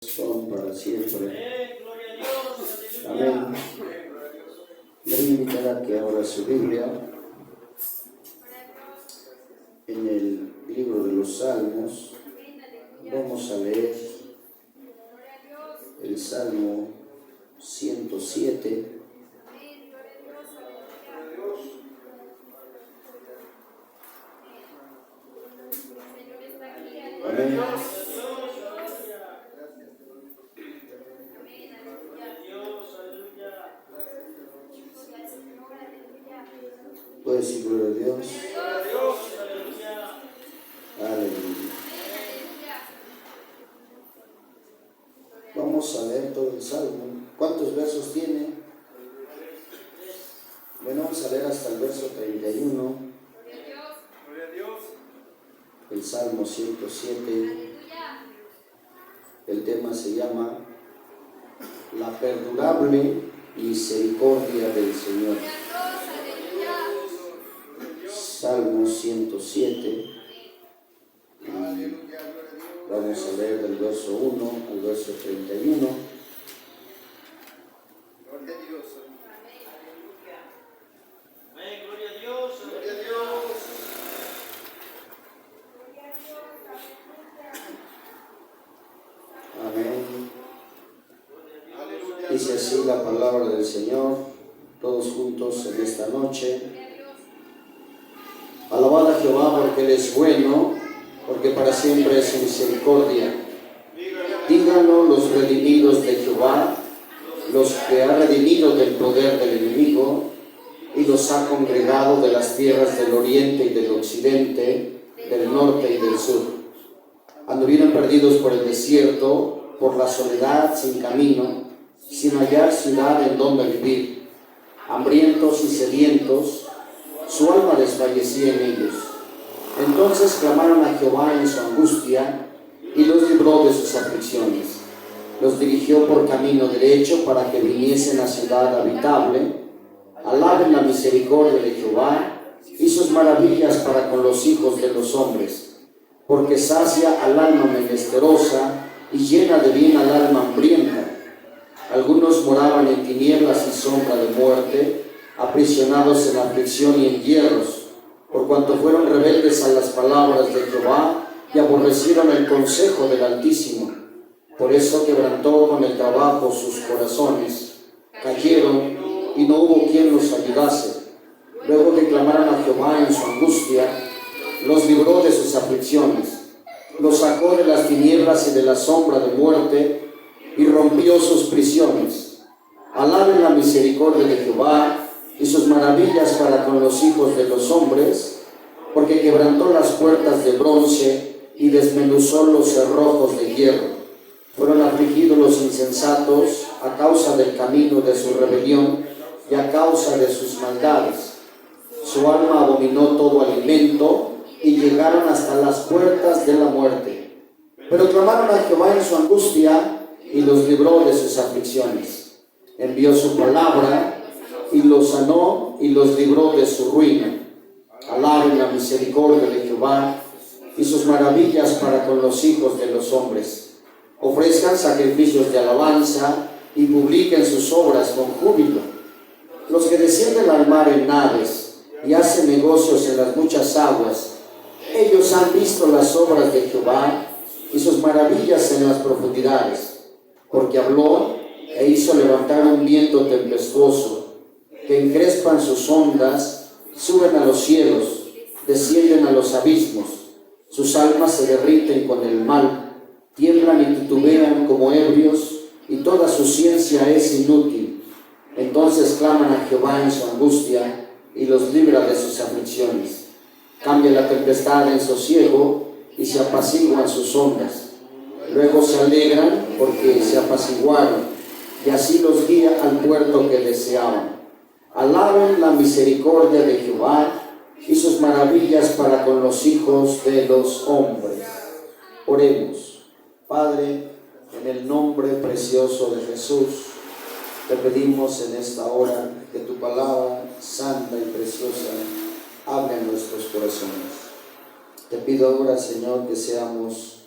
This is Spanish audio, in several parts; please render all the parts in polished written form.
Son para siempre. Amén. Le voy a invitar a que abra su Biblia en el libro de los Salmos. Vamos a leer el Salmo 107. Amén. Puede decir gloria a Dios. Aleluya. Vamos a leer todo el Salmo. ¿Cuántos versos tiene? Bueno, vamos a leer hasta el verso 31. El Salmo 107. El tema se llama La perdurable misericordia del Señor. Salmo 107. Vamos a leer del verso 1 al verso 31. Amén. Dice así la palabra del Señor, todos juntos en esta noche. Alabad a Jehová porque Él es bueno, porque para siempre es su misericordia. Díganlo los redimidos de Jehová, los que ha redimido del poder del enemigo y los ha congregado de las tierras del oriente y del occidente, del norte y del sur. Anduvieron perdidos por el desierto, por la soledad sin camino, sin hallar ciudad en donde vivir, hambrientos y sedientos, su alma desfallecía en ellos. Entonces clamaron a Jehová en su angustia y los libró de sus aflicciones. Los dirigió por camino derecho para que viniesen a ciudad habitable. Alaben la misericordia de Jehová y sus maravillas para con los hijos de los hombres, porque sacia al alma menesterosa y llena de bien al alma hambrienta. Algunos moraban en tinieblas y sombra de muerte, aprisionados en aflicción y en hierros, por cuanto fueron rebeldes a las palabras de Jehová y aborrecieron el consejo del Altísimo. Por eso quebrantó con el trabajo sus corazones, cayeron y no hubo quien los ayudase. Luego que clamaron a Jehová en su angustia, los libró de sus aflicciones, los sacó de las tinieblas y de la sombra de muerte y rompió sus prisiones. Alaben la misericordia de Jehová y sus maravillas para con los hijos de los hombres, porque quebrantó las puertas de bronce y desmenuzó los cerrojos de hierro. Fueron afligidos los insensatos a causa del camino de su rebelión y a causa de sus maldades. Su alma abominó todo alimento y llegaron hasta las puertas de la muerte. Pero clamaron a Jehová en su angustia y los libró de sus aflicciones. Envió su palabra y los sanó y los libró de su ruina. Alaben la misericordia de Jehová y sus maravillas para con los hijos de los hombres. Ofrezcan sacrificios de alabanza y publiquen sus obras con júbilo. Los que descienden al mar en naves y hacen negocios en las muchas aguas, ellos han visto las obras de Jehová y sus maravillas en las profundidades, porque habló e hizo levantar un viento tempestuoso, que encrespan sus ondas, suben a los cielos, descienden a los abismos. Sus almas se derriten con el mal, tiemblan y titubean como ebrios, y toda su ciencia es inútil. Entonces claman a Jehová en su angustia y los libra de sus aflicciones. Cambia la tempestad en sosiego y se apaciguan sus ondas. Luego se alegran porque se apaciguaron, y así los guía al puerto que deseaban. Alaben la misericordia de Jehová y sus maravillas para con los hijos de los hombres. Oremos. Padre, en el nombre precioso de Jesús, te pedimos en esta hora que tu palabra santa y preciosa hable en nuestros corazones. Te pido ahora, Señor, que seamos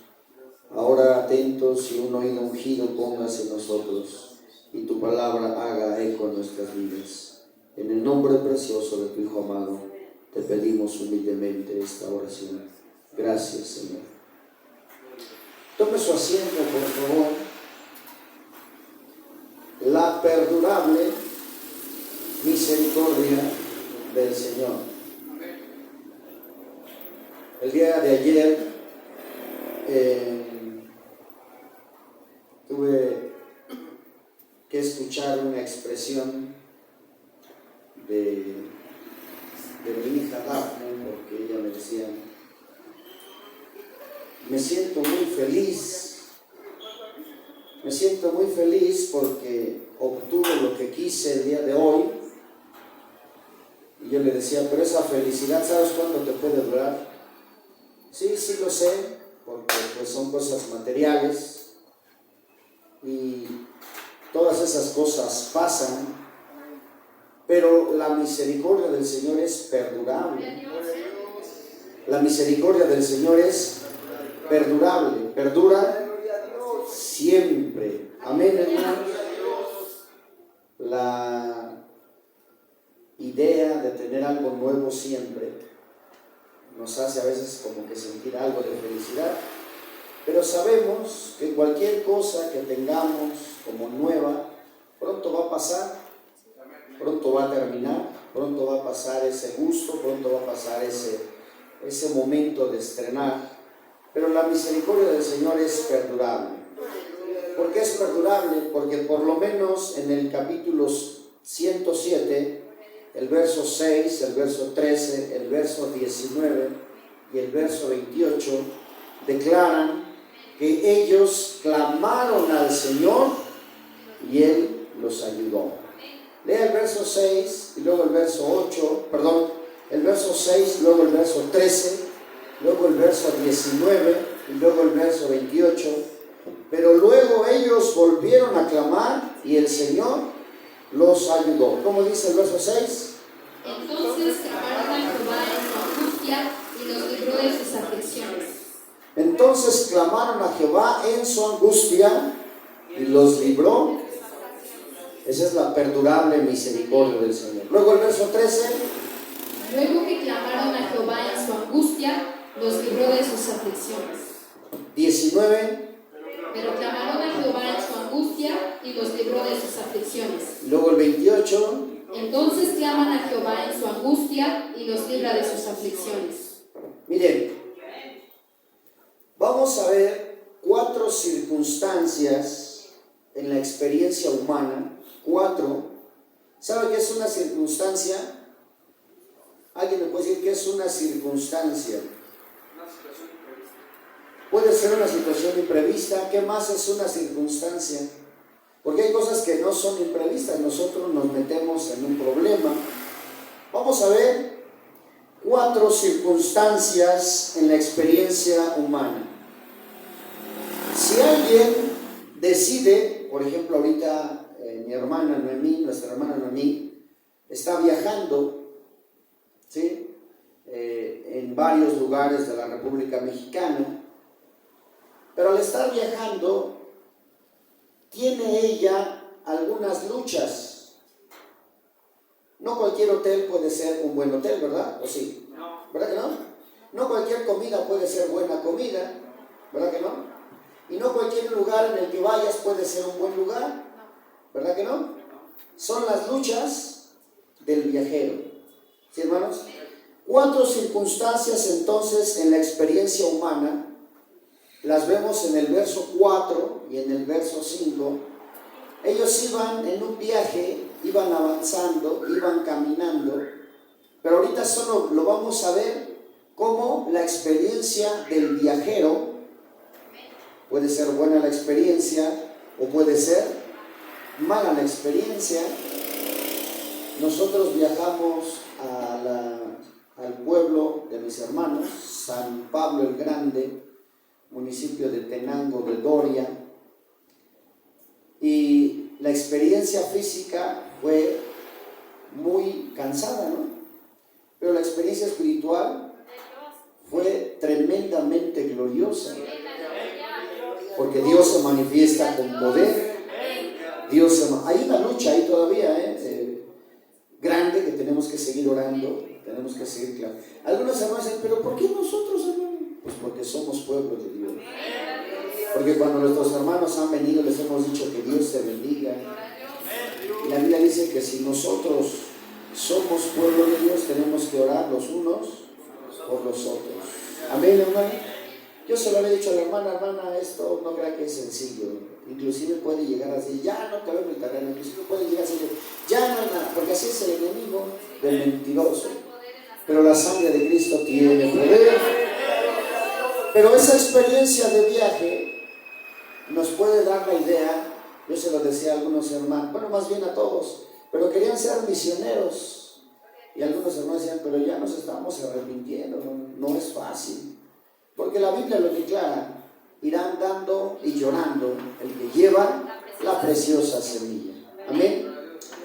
Ahora atentos y un oído ungido pongas en nosotros y tu palabra haga eco en nuestras vidas. En el nombre precioso de tu Hijo amado, te pedimos humildemente esta oración. Gracias, Señor. Tome su asiento, por favor. La perdurable misericordia del Señor. El día de ayer tuve que escuchar una expresión de mi hija Daphne, porque ella me decía: me siento muy feliz porque obtuve lo que quise el día de hoy. Y yo le decía: pero esa felicidad, ¿sabes cuánto te puede durar? Sí lo sé, porque pues son cosas materiales y todas esas cosas pasan, pero la misericordia del Señor es perdurable. La misericordia del Señor es perdurable, perdura siempre. Amén, hermanos. La idea de tener algo nuevo siempre nos hace a veces como que sentir algo de felicidad, pero sabemos que cualquier cosa que tengamos como nueva pronto va a pasar, pronto va a terminar, pronto va a pasar ese gusto, pronto va a pasar ese momento de estrenar. Pero la misericordia del Señor es perdurable. ¿Por qué es perdurable? Porque por lo menos en el capítulo 107, el verso 6, el verso 13, el verso 19 y el verso 28 declaran que ellos clamaron al Señor y Él los ayudó. Lea el verso 6 y luego el verso 8, el verso 6, luego el verso 13, luego el verso 19 y luego el verso 28. Pero luego ellos volvieron a clamar y el Señor los ayudó. ¿Cómo dice el verso 6? Entonces clamaron a Jehová en su angustia y los libró de sus aflicciones. Entonces clamaron a Jehová en su angustia y los libró. Esa es la perdurable misericordia del Señor. Luego el verso 13. Luego que clamaron a Jehová en su angustia, los libró de sus aflicciones. 19. Pero clamaron a Jehová en su angustia y los libró de sus aflicciones. Luego el 28. Entonces claman a Jehová en su angustia y los libra de sus aflicciones. Miren, vamos a ver 4 circunstancias en la experiencia humana. 4. ¿Sabe qué es una circunstancia? ¿Alguien me puede decir qué es una circunstancia? Puede ser una situación imprevista. ¿Qué más es una circunstancia? Porque hay cosas que no son imprevistas. Nosotros nos metemos en un problema. Vamos a ver 4 circunstancias en la experiencia humana. Si alguien decide, por ejemplo, ahorita mi hermana Noemí, nuestra hermana Noemí, está viajando, ¿sí? En varios lugares de la República Mexicana. Pero al estar viajando, tiene ella algunas luchas. No cualquier hotel puede ser un buen hotel, ¿verdad? ¿O sí? No. ¿Verdad que no? No cualquier comida puede ser buena comida, ¿verdad que no? Y no cualquier lugar en el que vayas puede ser un buen lugar, ¿verdad que no? Son las luchas del viajero. ¿Sí, hermanos? 4 circunstancias entonces en la experiencia humana. Las vemos en el verso 4 y en el verso 5. Ellos iban en un viaje, iban avanzando, iban caminando, pero ahorita solo lo vamos a ver como la experiencia del viajero. Puede ser buena la experiencia o puede ser mala la experiencia. Nosotros viajamos al pueblo de mis hermanos, San Pablo el Grande, municipio de Tenango de Doria, y la experiencia física fue muy cansada, ¿no? Pero la experiencia espiritual fue tremendamente gloriosa. porque Dios se manifiesta con poder. Hay una lucha ahí todavía, grande, que tenemos que seguir orando, tenemos que seguir clamando. Algunos hermanos dicen, pero ¿por qué nosotros, hermano? Pues porque somos pueblo de Dios. Porque cuando nuestros hermanos han venido les hemos dicho que Dios te bendiga. Y la Biblia dice que si nosotros somos pueblo de Dios, tenemos que orar los unos por los otros. Amén, hermano. Yo se lo había dicho a la hermana, esto no crea que es sencillo. Inclusive puede llegar a decir, ya no te veo en el terreno. Inclusive puede llegar a decir, ya no hay nada, porque así es el enemigo del mentiroso. Pero la sangre de Cristo tiene poder. Pero esa experiencia de viaje nos puede dar la idea. Yo se lo decía a algunos hermanos, bueno, más bien a todos, pero querían ser misioneros. Y algunos hermanos decían, pero ya nos estamos arrepintiendo, no es fácil. Porque la Biblia lo declara, irán dando y llorando el que lleva la preciosa semilla. Amén.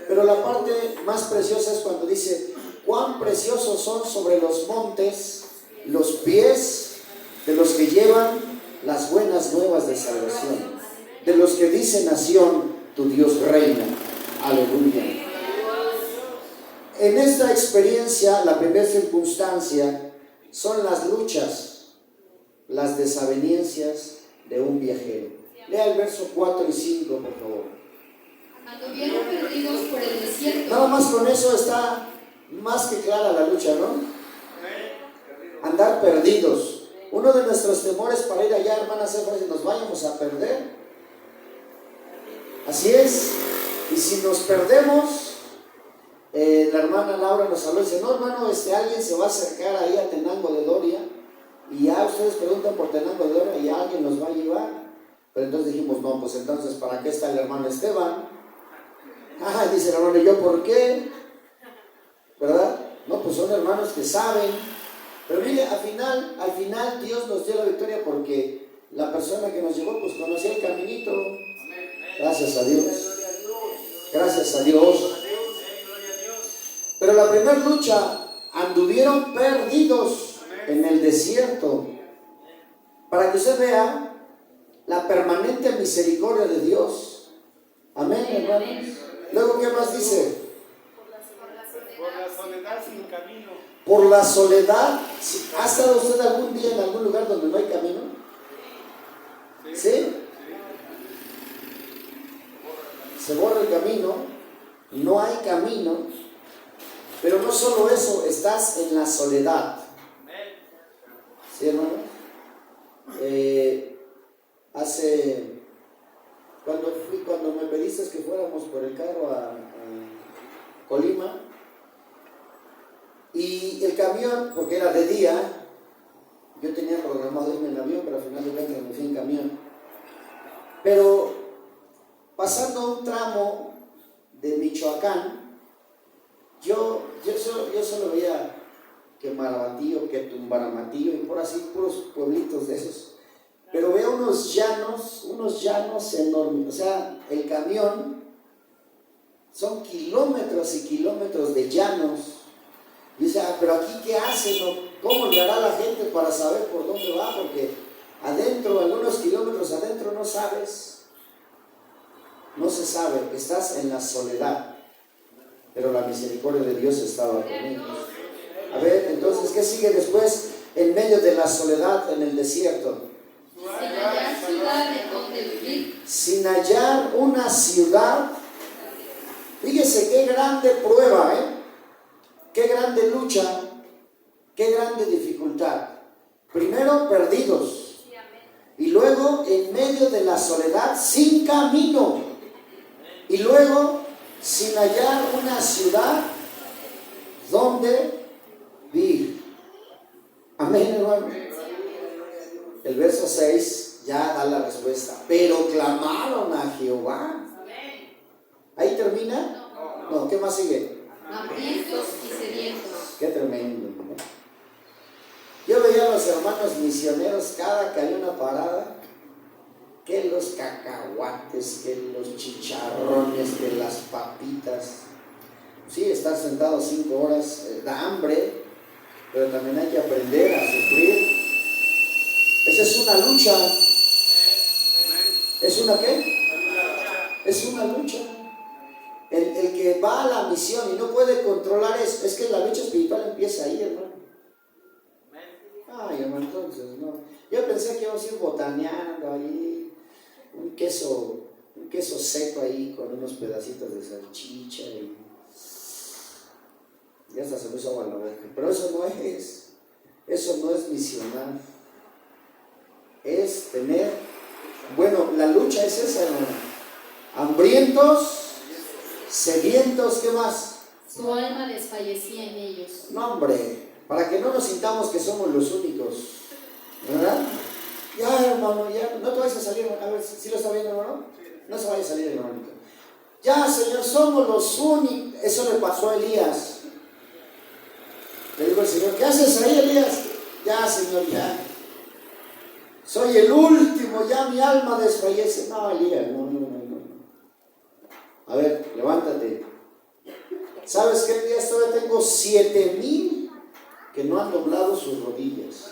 Pero la parte más preciosa es cuando dice, cuán preciosos son sobre los montes los pies de los que llevan las buenas nuevas de salvación, de los que dicen a Sión, tu Dios reina. Aleluya. En esta experiencia, la primera circunstancia son las luchas, las desavenencias de un viajero. Lea el verso 4 y 5, por favor. Anduvieron perdidos por el desierto. Nada más con eso está más que clara la lucha, ¿no? Andar perdidos. Uno de nuestros temores para ir allá, hermanas, es que nos vayamos a perder. Así es. Y si nos perdemos, la hermana Laura nos habló y dice, no, hermano, alguien se va a acercar ahí a Tenango de Doria. Y ya ustedes preguntan por Tenango de Doria y alguien nos va a llevar. Pero entonces dijimos, no, pues entonces, ¿para qué está el hermano Esteban? Dice el hermano, ¿y yo por qué? ¿Verdad? No, pues son hermanos que saben. Pero mire, al final Dios nos dio la victoria porque la persona que nos llevó, pues conocía el caminito. Gracias a Dios. Gracias a Dios. Pero la primera lucha, anduvieron perdidos en el desierto. Para que usted vea la permanente misericordia de Dios. Amén, hermanos. Luego, ¿qué más dice? Por la soledad sin camino. Por la soledad. ¿Ha estado usted algún día en algún lugar donde no hay camino? ¿Sí? Se borra el camino, no hay camino. Pero no solo eso, estás en la soledad. ¿Sí, hermano? Cuando me pediste que fuéramos por el carro a Colima, y el camión, porque era de día, yo tenía programado irme en avión, pero al final de cuentas me fui en camión. Pero pasando un tramo de Michoacán, yo solo veía que Marabatío, que Tumbaramatío, y por así, puros pueblitos de esos. Pero veo unos llanos enormes. O sea, el camión son kilómetros y kilómetros de llanos. Y dice, pero aquí ¿qué hacen? ¿Cómo le hará la gente para saber por dónde va? Porque adentro, algunos kilómetros adentro, no sabes. No se sabe, estás en la soledad. Pero la misericordia de Dios estaba conmigo. A ver, entonces, ¿qué sigue después? En medio de la soledad en el desierto. Sin hallar ciudad en donde vivir. Sin hallar una ciudad. Fíjese qué grande prueba, qué grande lucha, qué grande dificultad. Primero perdidos. Y luego en medio de la soledad sin camino. Y luego sin hallar una ciudad donde vivir. Amén, hermano. El verso 6 ya da la respuesta. Pero clamaron a Jehová. ¿Ahí termina? No, ¿qué más sigue? Hambrientos y sedientos. Qué tremendo, ¿no? Yo veía a los hermanos misioneros cada que había una parada, que los cacahuates, que los chicharrones, que las papitas. Sí, estar sentado 5 horas da hambre, pero también hay que aprender a sufrir. Esa es una lucha. ¿Es una qué? Es una lucha. El que va a la misión y no puede controlar eso, es que la lucha espiritual empieza ahí, hermano. Ay, hermano, entonces, no. Yo pensé que íbamos a ir botaneando ahí, un queso seco ahí con unos pedacitos de salchicha y hasta se me hizo agua en la boca. Pero eso no es misionar. Es tener, bueno, la lucha es esa, hermano. Hambrientos, sedientos, ¿qué más? Su alma desfallecía en ellos. No, hombre, para que no nos sintamos que somos los únicos, ¿verdad? Ya, hermano, ya, no te vayas a salir, a ver si lo está viendo, hermano. No se vaya a salir, hermano. Ya, Señor, somos los únicos. Eso le pasó a Elías. Le dijo el Señor, ¿qué haces ahí, Elías? Ya, Señor, ya. Soy el último, ya mi alma desfallece. No, Elías, no. A ver, levántate. ¿Sabes qué, Elías? Todavía tengo 7,000 que no han doblado sus rodillas.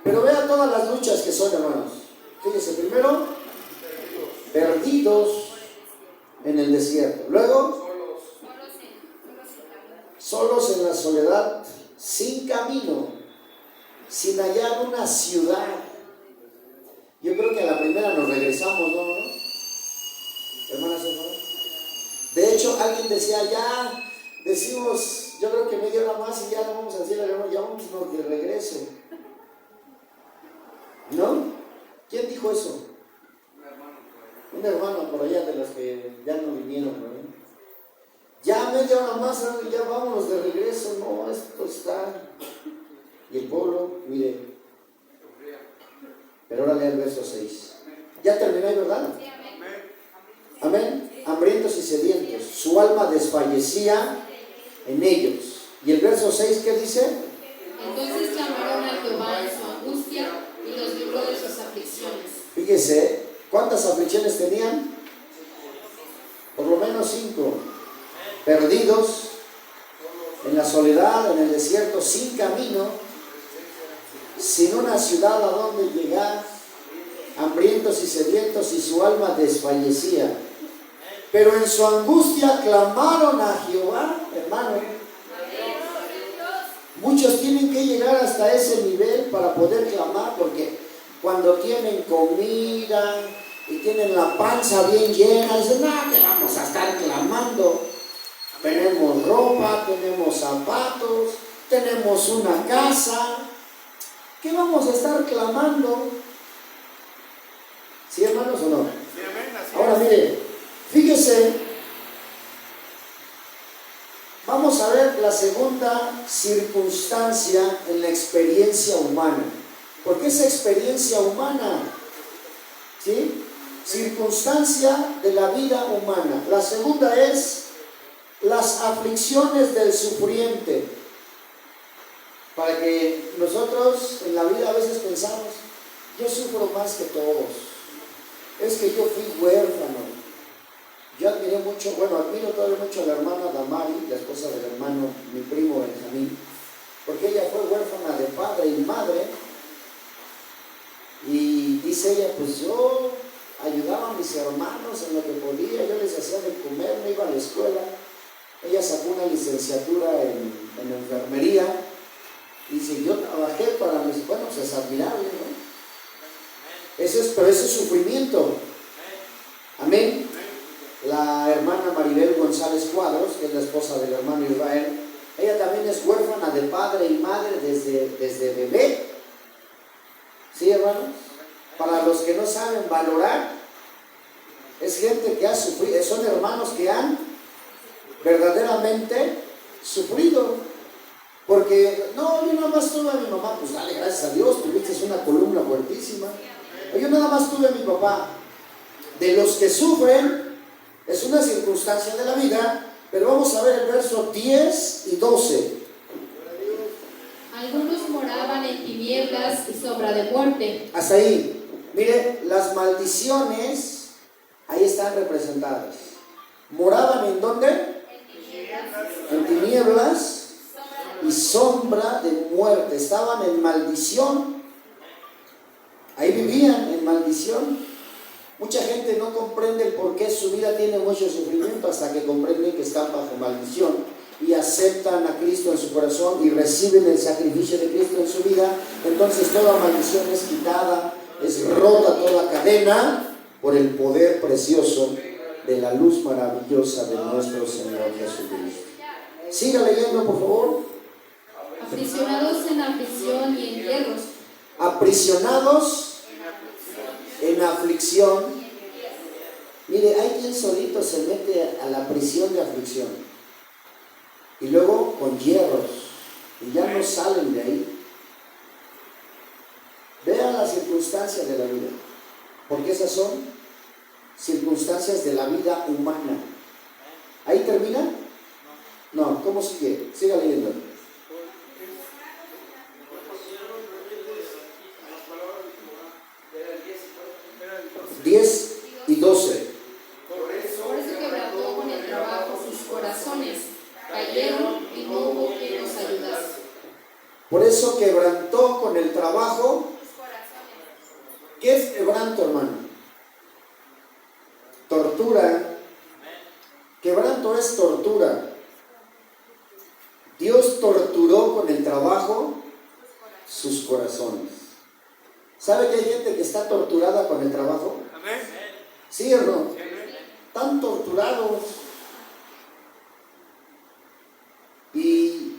Pero vea todas las luchas que son, hermanos. Fíjese, primero, perdidos en el desierto. Luego, solos en la soledad, sin camino, sin hallar una ciudad. Yo creo que a la primera nos regresamos, ¿no? Hermanas, hermanos. De hecho, alguien decía, ya decimos, yo creo que media hora más y ya no vamos a decir, hermano, ya vamos de regreso. ¿No? ¿Quién dijo eso? Un hermano por allá de los que ya no vinieron, ¿no? Ya media hora más, ya vámonos de regreso. No, esto está. Y el pueblo, mire. Pero ahora lea el verso 6. Ya terminó, ¿verdad? Amén. Hambrientos y sedientos. Su alma desfallecía en ellos. Y el verso 6, ¿qué dice? Entonces clamaron a Jehová en su angustia y los libró de sus aflicciones. Fíjese, ¿cuántas aflicciones tenían? Por lo menos 5. Perdidos en la soledad, en el desierto, sin camino, sin una ciudad a donde llegar, hambrientos y sedientos, y su alma desfallecía. Pero en su angustia clamaron a Jehová, hermano. Muchos tienen que llegar hasta ese nivel para poder clamar, porque cuando tienen comida y tienen la panza bien llena, dicen, no, te vamos a estar clamando. Tenemos ropa, tenemos zapatos, tenemos una casa. ¿Qué vamos a estar clamando? ¿Sí, hermanos, o no? Ahora mire, fíjese, vamos a ver la segunda circunstancia en la experiencia humana. ¿Por qué esa experiencia humana? ¿Sí? Circunstancia de la vida humana. La segunda es las aflicciones del sufriente. Para que nosotros en la vida a veces pensamos, yo sufro más que todos. Es que yo fui huérfano. Yo admiro todavía mucho a la hermana Damari, la esposa del hermano, mi primo Benjamín, porque ella fue huérfana de padre y madre. Y dice ella, pues yo ayudaba a mis hermanos en lo que podía, yo les hacía de comer, me iba a la escuela. Ella sacó una licenciatura en enfermería. Dice, yo trabajé para mis, bueno, pues es admirable, ¿no? Pero eso es sufrimiento. Amén. La hermana Maribel González Cuadros, que es la esposa del hermano Israel, ella también es huérfana de padre y madre desde bebé. ¿Sí, hermanos? Para los que no saben valorar, es gente que ha sufrido, son hermanos que han verdaderamente sufrido. Porque, no, yo nada más tuve a mi mamá, pues dale gracias a Dios, tuviste una columna fuertísima. Yo nada más tuve a mi papá. De los que sufren, es una circunstancia de la vida, pero vamos a ver el verso 10 y 12. Algunos moraban en tinieblas y sombra de muerte. Hasta ahí. Mire, las maldiciones ahí están representadas. ¿Moraban en dónde? En tinieblas y sombra de muerte. Estaban en maldición. Ahí vivían en maldición. Mucha gente no comprende el por qué su vida tiene mucho sufrimiento hasta que comprenden que están bajo maldición y aceptan a Cristo en su corazón y reciben el sacrificio de Cristo en su vida. Entonces toda maldición es quitada, es rota toda cadena por el poder precioso de la luz maravillosa de nuestro Señor Jesucristo. Siga leyendo, por favor. Aprisionados en aflicción y en hierros. Aprisionados en aflicción. Mire, hay quien solito se mete a la prisión de aflicción y luego con hierros y ya no salen de ahí. Vean las circunstancias de la vida, porque esas son circunstancias de la vida humana. ¿Ahí termina? No, ¿cómo sigue? Siga leyendo. 10 y 12. Por eso quebrantó con el trabajo sus corazones, cayeron y no hubo quien los ayudase. Por eso quebrantó con el trabajo. ¿Qué es quebranto, hermano? Tortura. Quebranto es tortura. Dios torturó con el trabajo sus corazones. ¿Sabe que hay gente que está torturada con el trabajo? ¿Sí o no? Están torturados. Y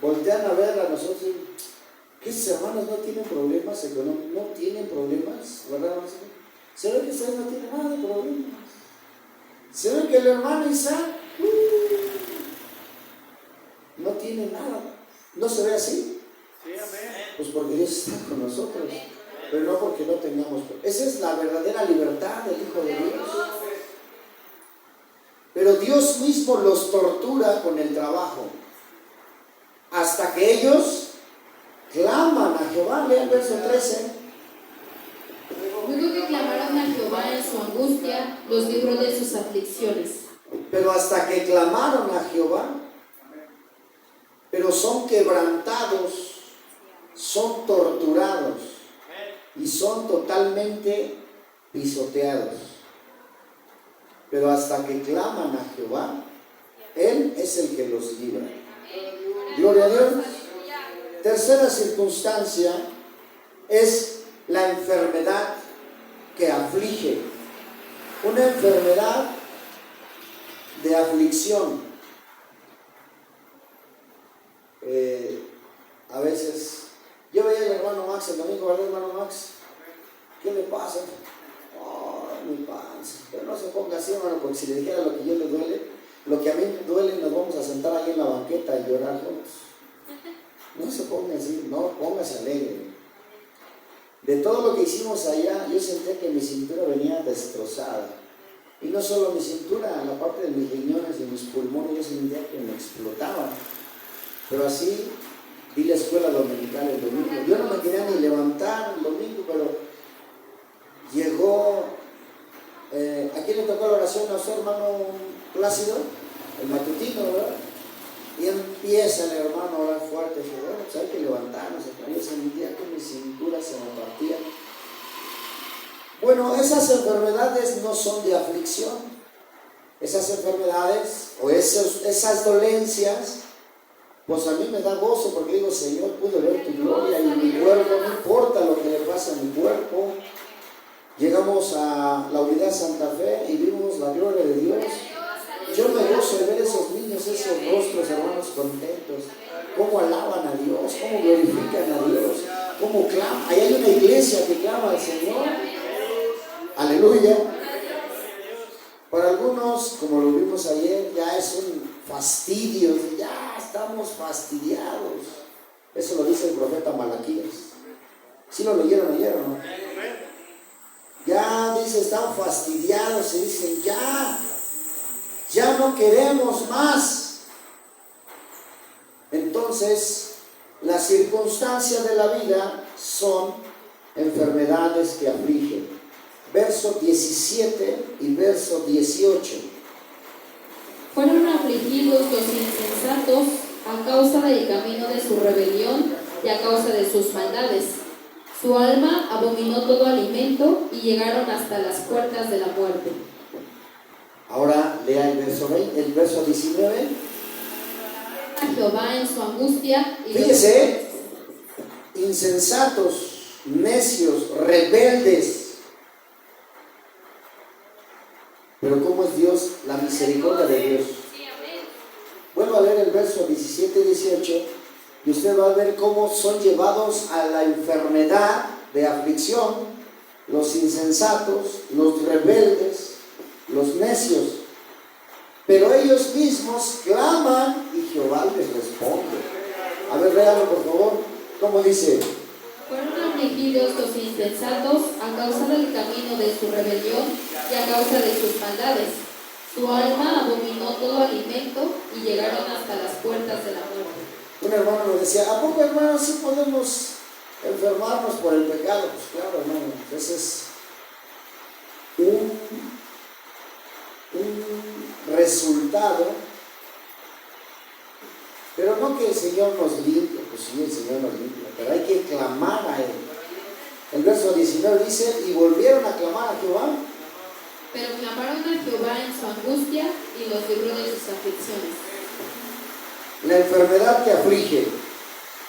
voltean a ver a nosotros y que esos hermanos no tienen problemas económicos, no tienen problemas, ¿verdad? Se ve que ustedes no tienen nada de problemas. Se ve que el hermano Isaac no tiene nada. ¿No se ve así? Sí, amén. Pues porque Dios está con nosotros, pero no porque no tengamos. Esa es la verdadera libertad del Hijo de Dios. Pero Dios mismo los tortura con el trabajo hasta que ellos claman a Jehová. Lea el verso 13. Luego que clamaron a Jehová en su angustia, los libró de sus aflicciones. Pero hasta que clamaron a Jehová, pero son quebrantados, son torturados y son totalmente pisoteados. Pero hasta que claman a Jehová, Él es el que los libra. Gloria a Dios. Tercera circunstancia es la enfermedad que aflige. Una enfermedad de aflicción. A veces, yo veía al hermano Max el domingo, ¿verdad, hermano Max? ¿Qué le pasa? Oh, mi panza. Pero no se ponga así, hermano, porque si le dijera lo que yo le duele, lo que a mí me duele, nos vamos a sentar ahí en la banqueta y llorar juntos. No se ponga así, no, póngase alegre. De todo lo que hicimos allá, yo sentí que mi cintura venía destrozada. Y no solo mi cintura, la parte de mis riñones y mis pulmones, yo sentía que me explotaban. Pero así vi la escuela dominical el domingo. Yo no me quería ni levantar el domingo, pero llegó. ¿A quién le tocó la oración? ¿A su hermano Plácido? El matutino, ¿verdad? Y empieza el hermano a orar fuerte. Dice, bueno, pues hay que levantarnos. Yo sentía que mi cintura se me partía. Bueno, esas enfermedades no son de aflicción. Esas enfermedades o esas dolencias, pues a mí me da gozo porque digo, Señor, pude ver tu gloria y mi cuerpo, no importa lo que le pasa a mi cuerpo. Llegamos a la unidad Santa Fe y vimos la gloria de Dios. Yo me gozo de ver esos niños, esos rostros, hermanos, contentos. Cómo alaban a Dios, cómo glorifican a Dios, cómo claman. Ahí hay una iglesia que clama al Señor. Aleluya. Para algunos, como lo vimos ayer, ya es un fastidio, ya estamos fastidiados. Eso lo dice el profeta Malaquías. ¿Sí lo leyeron ayer o no? Ya dice, están fastidiados, se dicen, ya no queremos más. Entonces, las circunstancias de la vida son enfermedades que afligen. Verso 17 y verso 18. Fueron afligidos los insensatos a causa del camino de su rebelión y a causa de sus maldades. Su alma abominó todo alimento y llegaron hasta las puertas de la muerte. Ahora lea el verso 20, el verso 19. A Jehová en su angustia y Fíjese, insensatos, necios, rebeldes. Pero ¿cómo es Dios? La misericordia de Dios. Vuelvo a leer el verso 17 y 18 y usted va a ver cómo son llevados a la enfermedad de aflicción los insensatos, los rebeldes, los necios. Pero ellos mismos claman y Jehová les responde. A ver, léalo por favor. ¿Cómo dice? Fueron afligidos los insensatos a causa del camino de su rebelión y a causa de sus maldades. Su alma abominó todo alimento y llegaron hasta las puertas de la muerte. Un hermano me decía, ¿a poco, hermano, sí podemos enfermarnos por el pecado? Pues claro, hermano, ese es un resultado, pero no que el Señor nos limpie, pues sí, el Señor nos limpia, pero hay que clamar a Él. El verso 19 dice, y volvieron a clamar a Jehová. Pero clamaron a Jehová en su angustia y los libró de sus aflicciones. La enfermedad que aflige.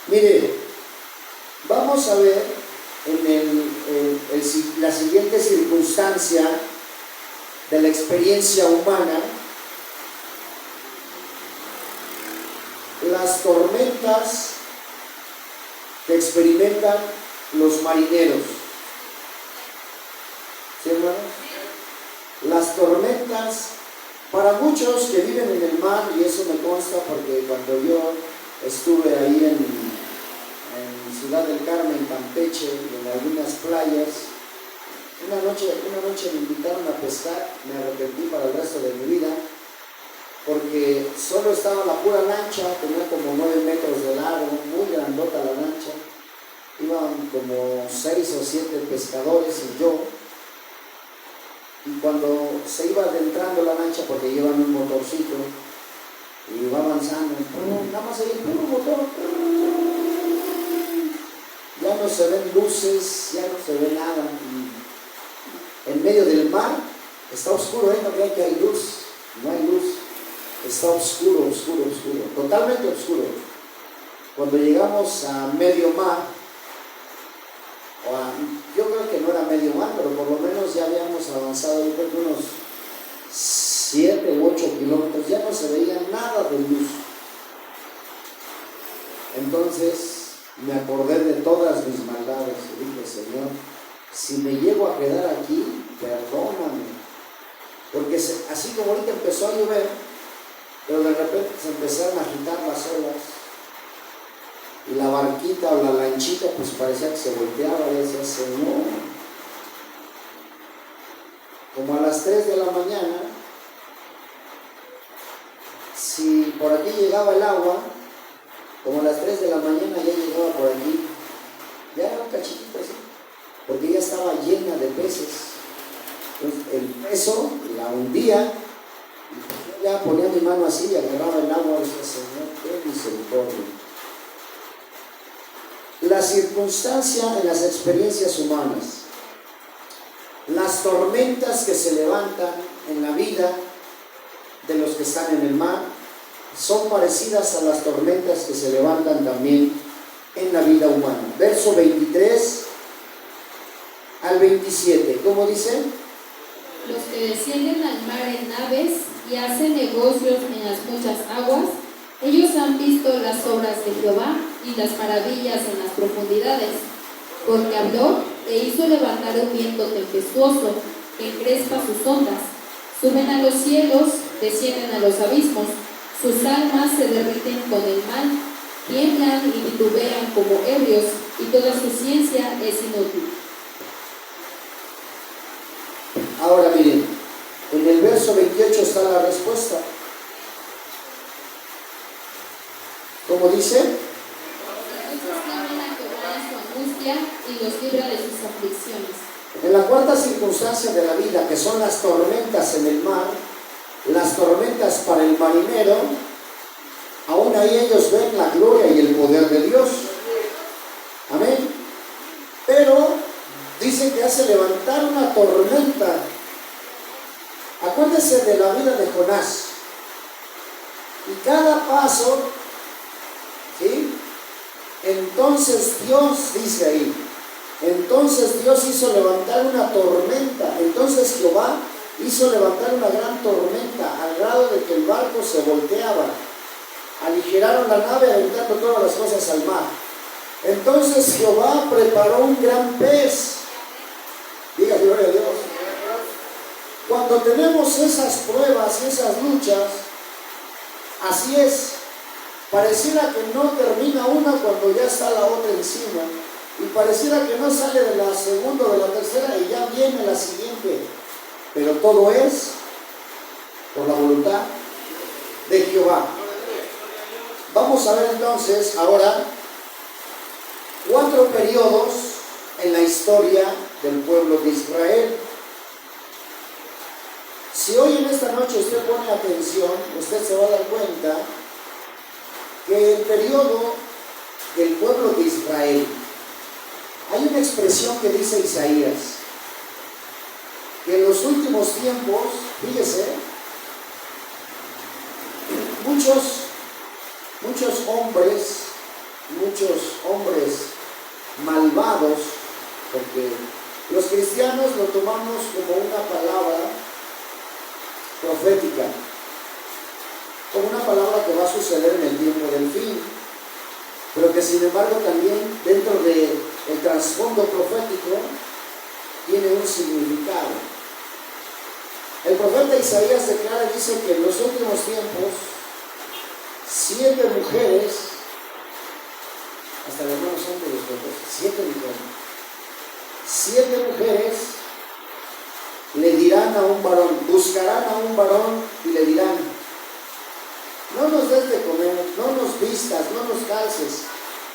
Mire, vamos a ver en la siguiente circunstancia de la experiencia humana, las tormentas que experimentan los marineros. ¿Sí, hermanos? Las tormentas, para muchos que viven en el mar, y eso me consta porque cuando yo estuve ahí en Ciudad del Carmen, Campeche, en algunas playas, una noche me invitaron a pescar, me arrepentí para el resto de mi vida, porque solo estaba la pura lancha, tenía como 9 metros de largo, muy grandota la lancha, iban como 6 o 7 pescadores y yo, y cuando se iba adentrando la lancha, porque llevan un motorcito, y va avanzando, nada más ahí el puro motor, ya no se ven luces, ya no se ve nada, y en medio del mar, está oscuro, no creo que hay luz, no hay luz, está oscuro, totalmente oscuro. Cuando llegamos a medio mar, yo creo que no era medio mar, pero por lo menos ya habíamos avanzado, yo creo que unos 7 u 8 kilómetros, ya no se veía nada de luz. Entonces me acordé de todas mis maldades y dije, Señor, si me llego a quedar aquí, perdóname. Porque así como ahorita empezó a llover, pero de repente se empezaron a agitar las olas y la barquita o la lanchita pues parecía que se volteaba y decía, Señor, como a las 3 de la mañana, si por aquí llegaba el agua, como a las 3 de la mañana ya llegaba por aquí, ya era un cachitito así, porque ya estaba llena de peces. Entonces el peso la hundía, y yo ya ponía mi mano así y agarraba el agua y decía, Señor, qué misericordia. La circunstancia en las experiencias humanas, las tormentas que se levantan en la vida de los que están en el mar, son parecidas a las tormentas que se levantan también en la vida humana. Verso 23 al 27, ¿cómo dice? Los que descienden al mar en naves y hacen negocios en las muchas aguas, ellos han visto las obras de Jehová y las maravillas en las profundidades, porque habló e hizo levantar un viento tempestuoso que encrespa sus ondas. Suben a los cielos, descienden a los abismos, sus almas se derriten con el mal, tiemblan y titubean como ebrios, y toda su ciencia es inútil. Ahora miren, en el verso 28 está la respuesta. ¿Cómo dice? Ellos claman a Jehová en su angustia y los libra de sus aflicciones. En la cuarta circunstancia de la vida, que son las tormentas en el mar, las tormentas para el marinero, aún ahí ellos ven la gloria y el poder de Dios. Amén. Pero dice que hace levantar una tormenta. Acuérdese de la vida de Jonás. Y cada paso, ¿sí? Entonces Dios, dice ahí, entonces Dios hizo levantar una tormenta. Entonces Jehová hizo levantar una gran tormenta, al grado de que el barco se volteaba. Aligeraron la nave, aventando todas las cosas al mar. Entonces Jehová preparó un gran pez. Diga gloria a Dios. Cuando tenemos esas pruebas y esas luchas, así es. Pareciera que no termina una cuando ya está la otra encima. Y pareciera que no sale de la segunda o de la tercera y ya viene la siguiente. Pero todo es por la voluntad de Jehová. Vamos a ver entonces ahora 4 periodos en la historia del pueblo de Israel. Si hoy en esta noche usted pone atención, usted se va a dar cuenta que el periodo del pueblo de Israel, hay una expresión que dice Isaías, que en los últimos tiempos, fíjese, muchos hombres malvados, porque los cristianos lo tomamos como una palabra profética, como una palabra que va a suceder en el tiempo del fin, pero que sin embargo también dentro del trasfondo profético tiene un significado. El profeta Isaías declara, dice que en los últimos tiempos 7 mujeres, hasta los hermanos son de los profetas, 7 mujeres le dirán a un varón, buscarán a un varón y le dirán: no nos des de comer, no nos vistas, no nos calces,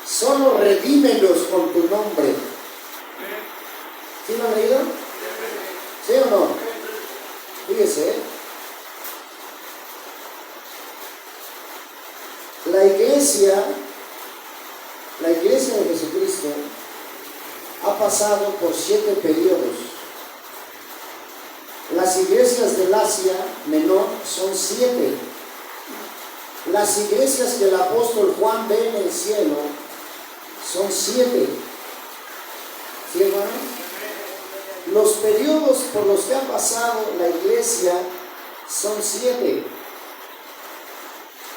solo redímenos con tu nombre. ¿Sí lo han leído? ¿Sí o no? Fíjese, la iglesia de Jesucristo ha pasado por 7 periodos. Las iglesias del Asia Menor son 7. Las iglesias que el apóstol Juan ve en el cielo son 7. ¿Sí, hermano? Los periodos por los que ha pasado la iglesia son 7.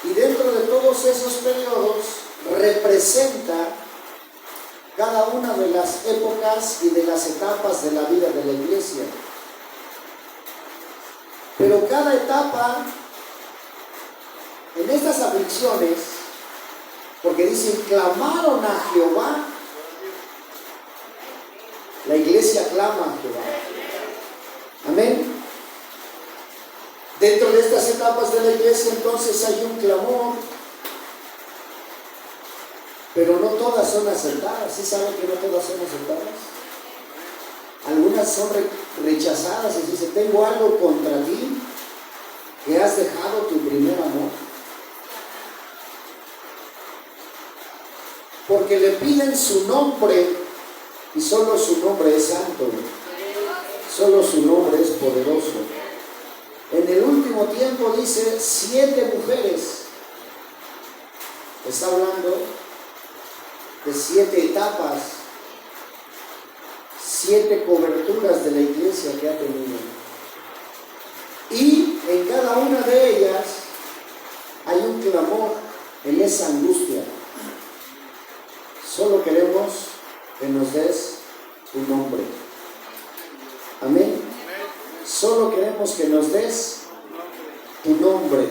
Y dentro de todos esos periodos representa cada una de las épocas y de las etapas de la vida de la iglesia. Pero cada etapa en estas aflicciones, porque dicen, clamaron a Jehová. La iglesia clama a Jehová. Amén. Dentro de estas etapas de la iglesia entonces hay un clamor, pero no todas son aceptadas. ¿Sí saben que no todas son aceptadas? Algunas son rechazadas y dice: tengo algo contra ti, que has dejado tu primer amor. Porque le piden su nombre y solo su nombre es santo, solo su nombre es poderoso. En el último tiempo dice 7 mujeres. Está hablando de 7 etapas, 7 coberturas de la iglesia que ha tenido. Y en cada una de ellas hay un clamor en esa angustia. Solo queremos que nos des tu nombre. Amén. Solo queremos que nos des tu nombre.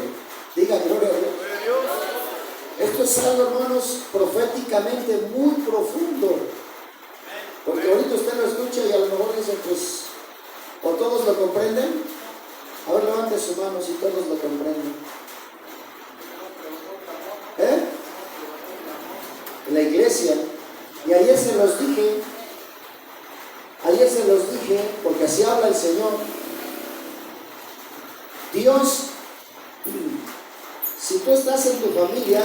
Diga gloria a Dios. Esto es algo, hermanos, proféticamente muy profundo. Porque ahorita usted lo escucha y a lo mejor dice, pues, o todos lo comprenden. A ver, levante su mano si todos lo comprenden. En la iglesia. Y ayer se los dije, porque así habla el Señor. Dios, si tú estás en tu familia,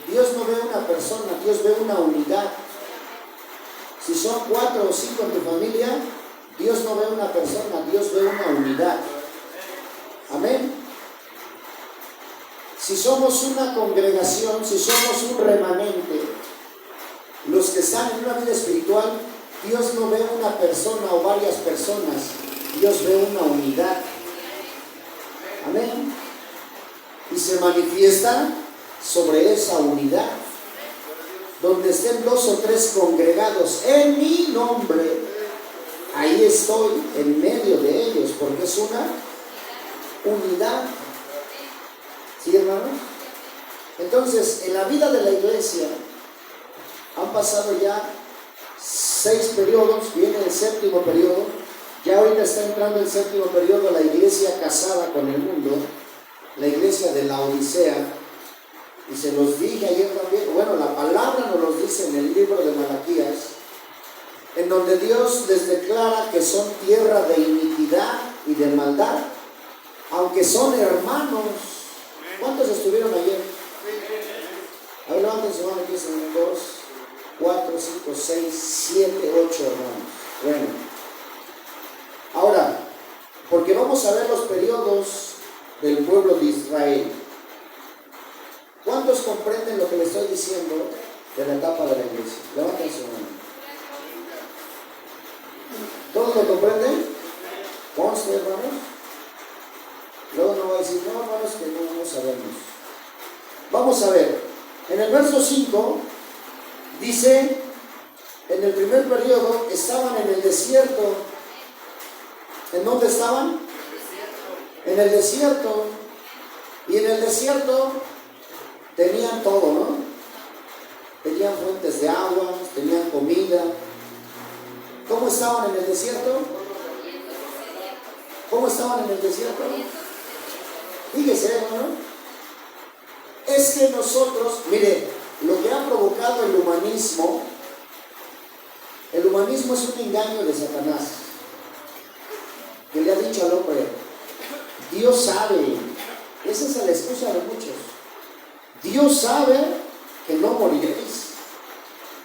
Dios no ve una persona, Dios ve una unidad. Si son 4 o 5 en tu familia, Dios no ve una persona, Dios ve una unidad. Amén. Si somos una congregación, si somos un remanente, los que están en una vida espiritual, Dios no ve una persona o varias personas, Dios ve una unidad. Amén. Y se manifiesta sobre esa unidad. Donde estén 2 o 3 congregados en mi nombre, ahí estoy en medio de ellos, porque es una unidad. ¿Sí, hermanos? Entonces, en la vida de la iglesia han pasado ya 6 periodos, viene el 7º periodo, ya ahorita está entrando el 7º periodo, la iglesia casada con el mundo, la iglesia de la Odisea. Y se los dije ayer también, bueno, la palabra nos los dice en el libro de Malaquías, en donde Dios les declara que son tierra de iniquidad y de maldad, aunque son hermanos. ¿Cuántos estuvieron ayer? A ver, levanten su mano, aquí son 2, 4, 5, 6, 7, 8 hermanos. Bueno, ahora, porque vamos a ver los periodos del pueblo de Israel. ¿Cuántos comprenden lo que le estoy diciendo de la etapa de la iglesia? Levanten su mano. ¿Todos lo comprenden? ¿Conste, hermanos? Luego no va a decir, no, hermanos, que no sabemos. Vamos a ver. En el verso 5 dice, en el primer periodo estaban en el desierto. ¿En dónde estaban? En el desierto. Y en el desierto tenían todo, ¿no? Tenían fuentes de agua, tenían comida. ¿Cómo estaban en el desierto? ¿Cómo estaban en el desierto? Fíjese, hermano. Es que nosotros, mire, lo que ha provocado el humanismo es un engaño de Satanás, que le ha dicho al hombre, Dios sabe, esa es la excusa de muchos. Dios sabe que no moriréis.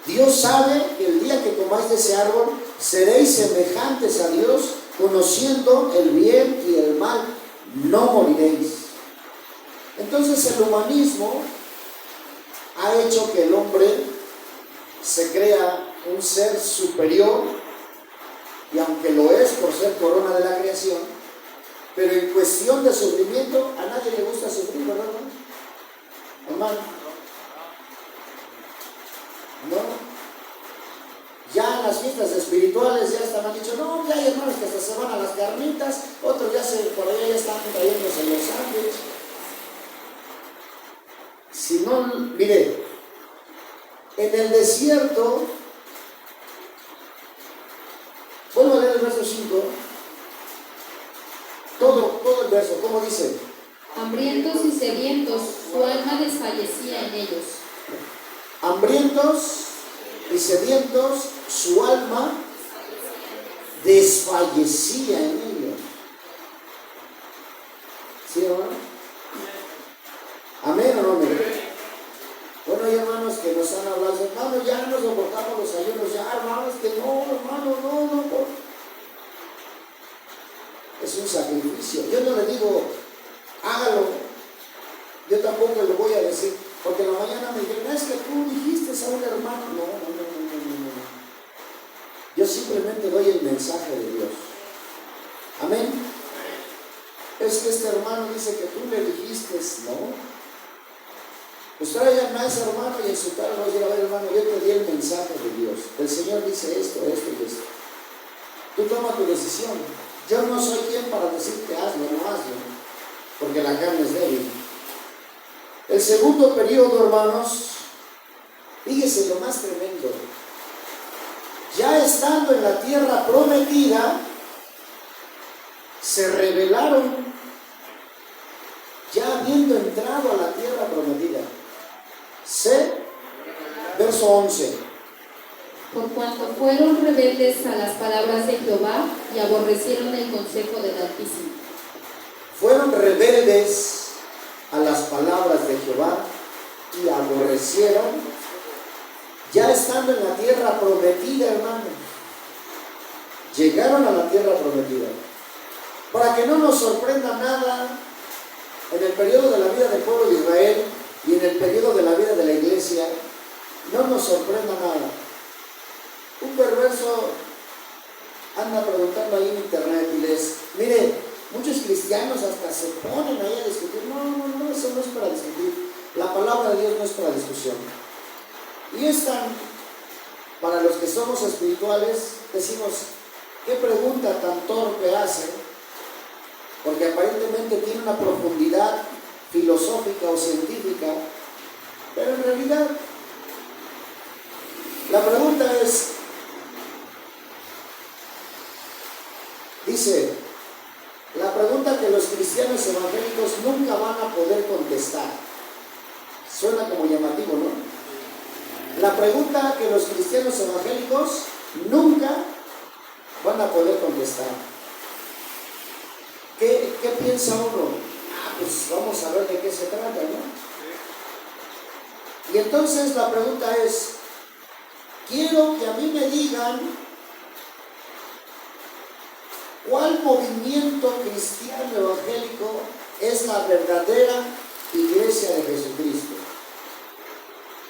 Dios sabe que el día que comáis de ese árbol seréis semejantes a Dios, conociendo el bien y el mal, no moriréis. Entonces el humanismo ha hecho que el hombre se crea un ser superior, y aunque lo es por ser corona de la creación, pero en cuestión de sufrimiento, a nadie le gusta sufrir, ¿verdad? Hermano, ¿no? Ya en las fiestas espirituales ya están, han dicho, no, ya hay hermanos que hasta se van a las carnitas, otros ya por allá ya están trayéndose los sándwiches. Si no, mire, en el desierto, vuelvo a leer el verso 5, todo el verso, ¿cómo dice? Hambrientos y sedientos, su alma desfallecía en ellos. Hambrientos y sedientos, su alma desfallecía en ellos. ¿Sí, hermano? ¿Amén o no amén? Bueno, hay hermanos que nos han hablado, hermano, ya no soportamos los ayunos, ya, hermanos, que no, hermano, no. Es un sacrificio. Yo no le digo, hágalo. Yo tampoco le voy a decir, porque en la mañana me dijeron, es que tú dijiste a un hermano. No. Yo simplemente doy el mensaje de Dios. Amén. Es que este hermano dice que tú le dijiste, no. Pues traigan a ese hermano y en su cara va a decir, a ver, hermano, yo te di el mensaje de Dios. El Señor dice esto y esto. Tú toma tu decisión. Yo no soy quien para decirte hazlo, no hazlo, porque la carne es débil. El segundo periodo, hermanos, fíjese lo más tremendo. Ya estando en la tierra prometida, se rebelaron, ya habiendo entrado a la tierra prometida. Verso 11. Por cuanto fueron rebeldes a las palabras de Jehová y aborrecieron el consejo del Altísimo. Fueron rebeldes a las palabras de Jehová y aborrecieron ya estando en la tierra prometida, hermanos. Llegaron a la tierra prometida. Para que no nos sorprenda nada en el periodo de la vida del pueblo de Israel y en el periodo de la vida de la iglesia, no nos sorprenda nada. Un perverso anda preguntando ahí en internet y mire, muchos cristianos hasta se ponen ahí a discutir. No, eso no es para discutir. La palabra de Dios no es para discusión. Y es tan, para los que somos espirituales, decimos, ¿qué pregunta tan torpe hace? Porque aparentemente tiene una profundidad filosófica o científica, pero en realidad la pregunta es, dice, la pregunta que los cristianos evangélicos nunca van a poder contestar. Suena como llamativo, ¿no? La pregunta que los cristianos evangélicos nunca van a poder contestar. ¿Qué piensa uno? Pues vamos a ver de qué se trata, ¿no? Y entonces la pregunta es, quiero que a mí me digan cuál movimiento cristiano evangélico es la verdadera iglesia de Jesucristo.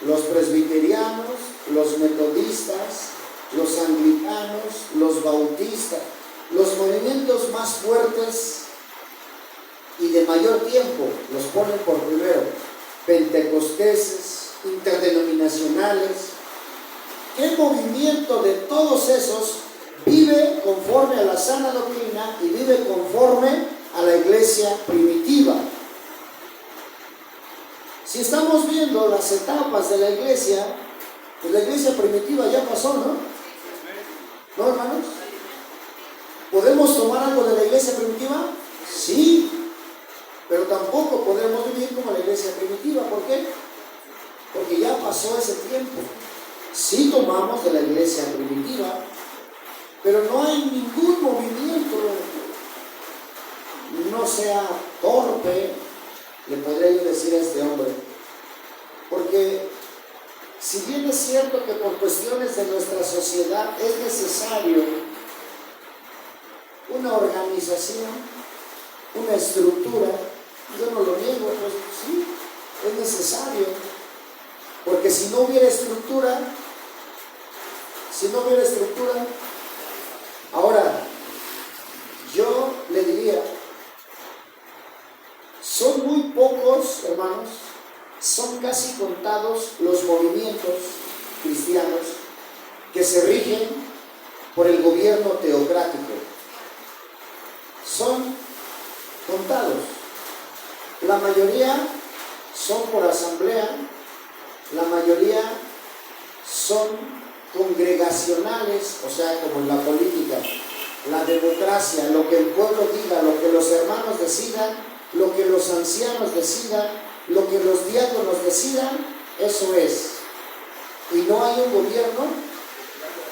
Los presbiterianos, los metodistas, los anglicanos, los bautistas, los movimientos más fuertes y de mayor tiempo los ponen por primero, pentecosteses, interdenominacionales. ¿Qué movimiento de todos esos vive conforme a la sana doctrina y vive conforme a la iglesia primitiva? Si estamos viendo las etapas de la iglesia, pues la iglesia primitiva ya pasó, ¿no? ¿No, hermanos? ¿Podemos tomar algo de la iglesia primitiva? Sí, pero tampoco podemos vivir como la iglesia primitiva. ¿Por qué? Porque ya pasó ese tiempo. Sí tomamos de la iglesia primitiva, pero no hay ningún movimiento, no sea torpe, le podría yo decir a este hombre, porque si bien es cierto que por cuestiones de nuestra sociedad es necesario una organización, una estructura, yo no lo niego, pues sí, es necesario, porque si no hubiera estructura, ahora, yo le diría, son muy pocos, hermanos, son casi contados los movimientos cristianos que se rigen por el gobierno teocrático. Son contados. La mayoría son por asamblea, la mayoría son congregacionales, o sea, como en la política, la democracia, lo que el pueblo diga, lo que los hermanos decidan, lo que los ancianos decidan, lo que los diáconos decidan, eso es. Y no hay un gobierno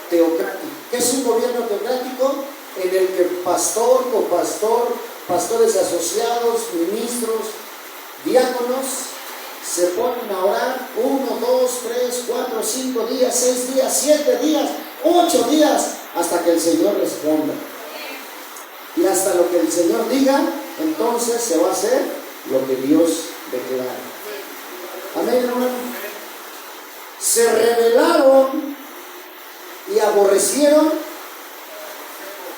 teocrático. ¿Qué es un gobierno teocrático? En el que pastor, copastor, pastores asociados, ministros, diáconos, se ponen a orar 1, 2, 3, 4, 5 días, 6 días, 7 días, 8 días, hasta que el Señor responda. Y hasta lo que el Señor diga, entonces se va a hacer lo que Dios declara. Amén, hermano. Se rebelaron y aborrecieron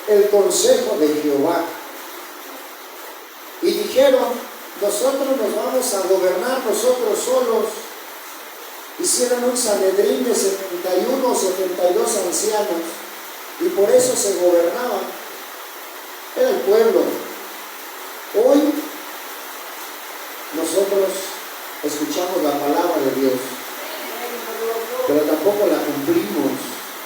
el consejo de Jehová. Y dijeron, nosotros nos vamos a gobernar nosotros solos. Hicieron un Sanedrín de 71 o 72 ancianos y por eso se gobernaban. Era el pueblo. Hoy nosotros escuchamos la palabra de Dios, pero tampoco la cumplimos,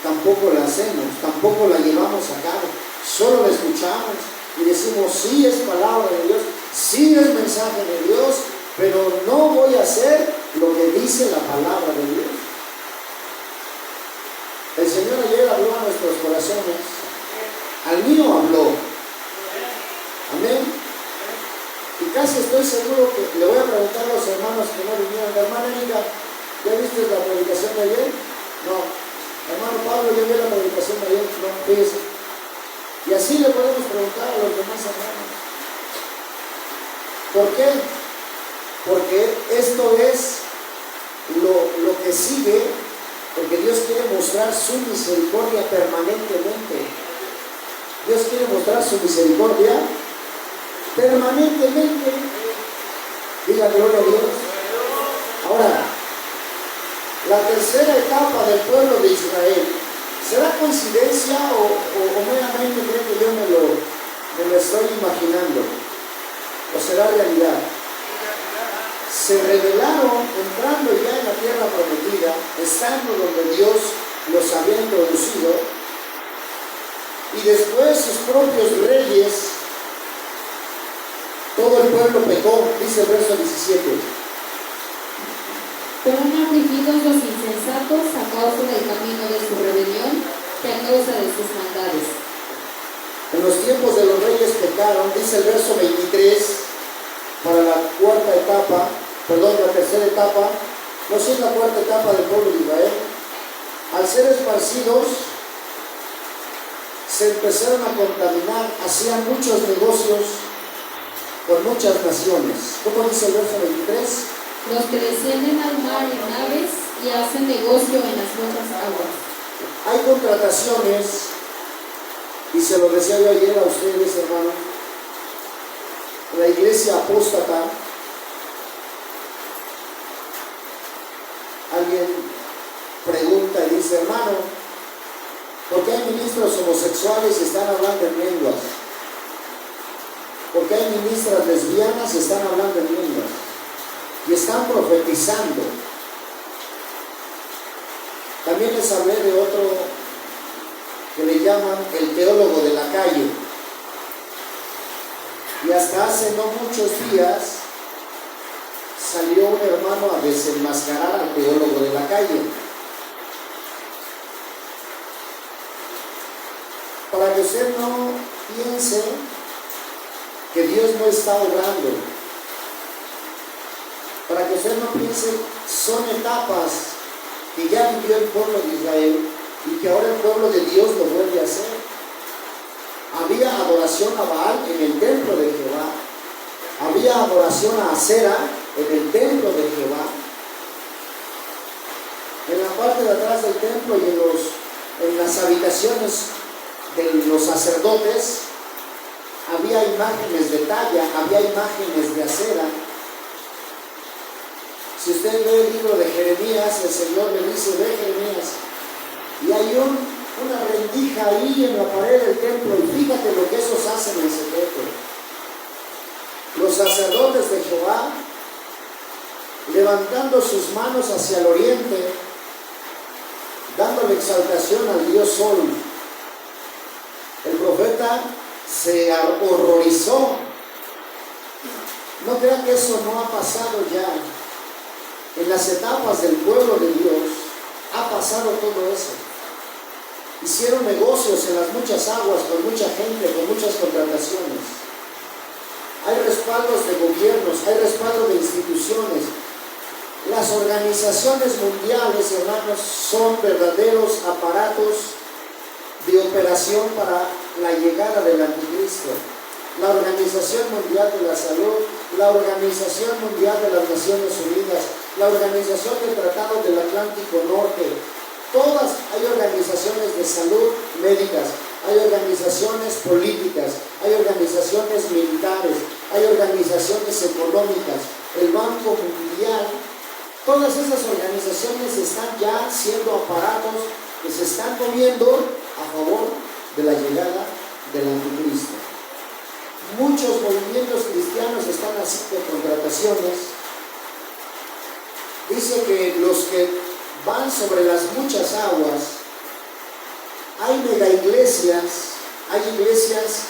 tampoco la hacemos, tampoco la llevamos a cabo. Solo la escuchamos y decimos, sí es palabra de Dios, sí es mensaje de Dios, pero no voy a hacer lo que dice la palabra de Dios. El Señor ayer habló a nuestros corazones, al mío habló. Amén. Y casi estoy seguro que le voy a preguntar a los hermanos que no vinieron. Hermana Erika, ¿ya viste la predicación de ayer? No, hermano Pablo, yo vi la predicación de ayer, no, fíjese. Y así le podemos preguntar a los demás hermanos. ¿Por qué? Porque esto es lo que sigue, porque Dios quiere mostrar su misericordia permanentemente. Dios quiere mostrar su misericordia permanentemente. Diga gloria a Dios. Ahora, la tercera etapa del pueblo de Israel, ¿será coincidencia o meramente creo que yo me lo estoy imaginando? ¿O será realidad? Se rebelaron entrando ya en la tierra prometida, estando donde Dios los había introducido, y después sus propios reyes, todo el pueblo pecó, dice el verso 17. Fueron afligidos los insensatos a causa del camino de su rebelión que a causa de sus maldades. En los tiempos de los reyes pecaron, dice el verso 23, para la tercera etapa, no sé, es la cuarta etapa del pueblo de Israel. Al ser esparcidos, se empezaron a contaminar, hacían muchos negocios con muchas naciones. ¿Cómo dice el verso 23? Los que descienden al mar en naves y hacen negocio en las muchas aguas. Hay contrataciones, y se lo decía yo ayer a ustedes, hermanos, la iglesia apóstata. Alguien pregunta y dice, hermano, ¿por qué hay ministros homosexuales y están hablando en lenguas? ¿Por qué hay ministras lesbianas y están hablando en lenguas? Y están profetizando. También les hablé de otro que le llaman el teólogo de la calle. Y hasta hace no muchos días salió un hermano a desenmascarar al teólogo de la calle. Para que usted no piense que Dios no está obrando. Para que usted no piense, son etapas que ya vivió el pueblo de Israel y que ahora el pueblo de Dios lo vuelve a hacer. Había adoración a Baal en el templo de Jehová. Había adoración a Acera en el templo de Jehová. En la parte de atrás del templo y en las habitaciones de los sacerdotes había imágenes de talla, había imágenes de Acera. Si usted ve el libro de Jeremías, el Señor le dice, ve Jeremías, y hay una rendija ahí en la pared del templo, y fíjate lo que esos hacen en secreto. Los sacerdotes de Jehová, levantando sus manos hacia el oriente, dándole exaltación al Dios Sol. El profeta se horrorizó. No crean que eso no ha pasado ya. En las etapas del pueblo de Dios ha pasado todo eso. Hicieron negocios en las muchas aguas con mucha gente, con muchas contrataciones. Hay respaldos de gobiernos, hay respaldo de instituciones. Las organizaciones mundiales, hermanos, son verdaderos aparatos de operación para la llegada del anticristo. La Organización Mundial de la Salud, la Organización Mundial de las Naciones Unidas, la Organización del Tratado del Atlántico Norte, todas hay organizaciones de salud médicas, hay organizaciones políticas, hay organizaciones militares, hay organizaciones económicas, el Banco Mundial. Todas esas organizaciones están ya siendo aparatos que se están moviendo a favor de la llegada del anticristo. Muchos movimientos cristianos están haciendo contrataciones. Dice que los que van sobre las muchas aguas, hay mega iglesias, hay iglesias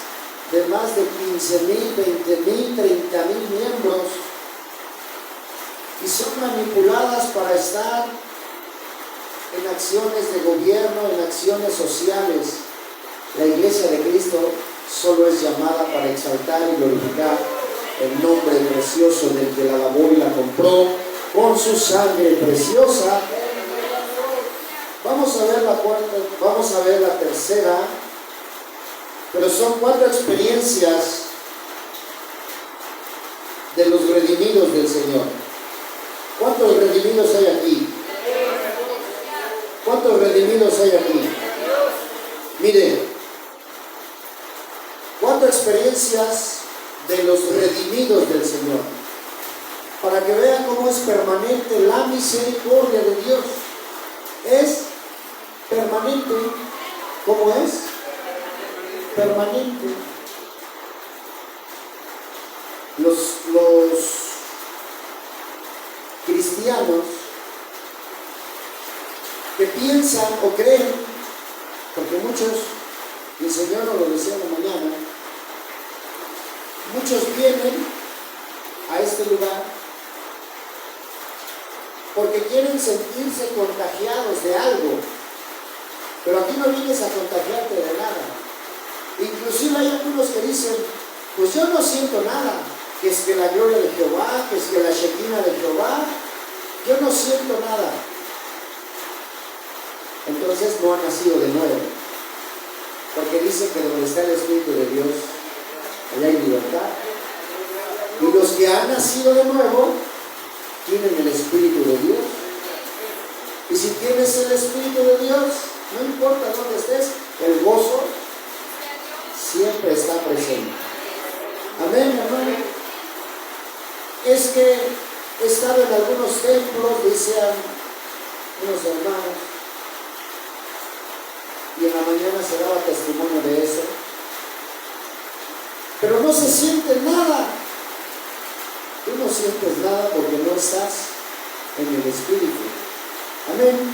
de más de 15,000, 20,000, 30,000 miembros, y son manipuladas para estar en acciones de gobierno, en acciones sociales. La iglesia de Cristo solo es llamada para exaltar y glorificar el nombre precioso del que la lavó y la compró con su sangre preciosa. vamos a ver la cuarta, vamos a ver la tercera, pero son 4 experiencias de los redimidos del Señor. ¿Cuántos redimidos hay aquí? ¿Cuántos redimidos hay aquí? Mire, 4 experiencias de los redimidos del Señor, para que vean cómo es permanente la misericordia de Dios. Es permanente. ¿Cómo es? Permanente. Los cristianos que piensan o creen, porque muchos, y el Señor nos lo decía en la mañana, muchos vienen a este lugar porque quieren sentirse contagiados de algo, pero aquí no vienes a contagiarte de nada. Inclusive hay algunos que dicen, pues yo no siento nada, que es que la gloria de Jehová, que es que la Shekinah de Jehová, yo no siento nada. Entonces no han nacido de nuevo, porque dice que donde está el Espíritu de Dios, allá hay libertad. Y los que han nacido de nuevo tienen el Espíritu de Dios. Y si tienes el Espíritu de Dios, no importa dónde estés, el gozo siempre está presente. Amén, hermano. Es que he estado en algunos templos, decían unos hermanos, y en la mañana se daba testimonio de eso, pero no se siente nada. Tú no sientes nada porque no estás en el Espíritu. Amén.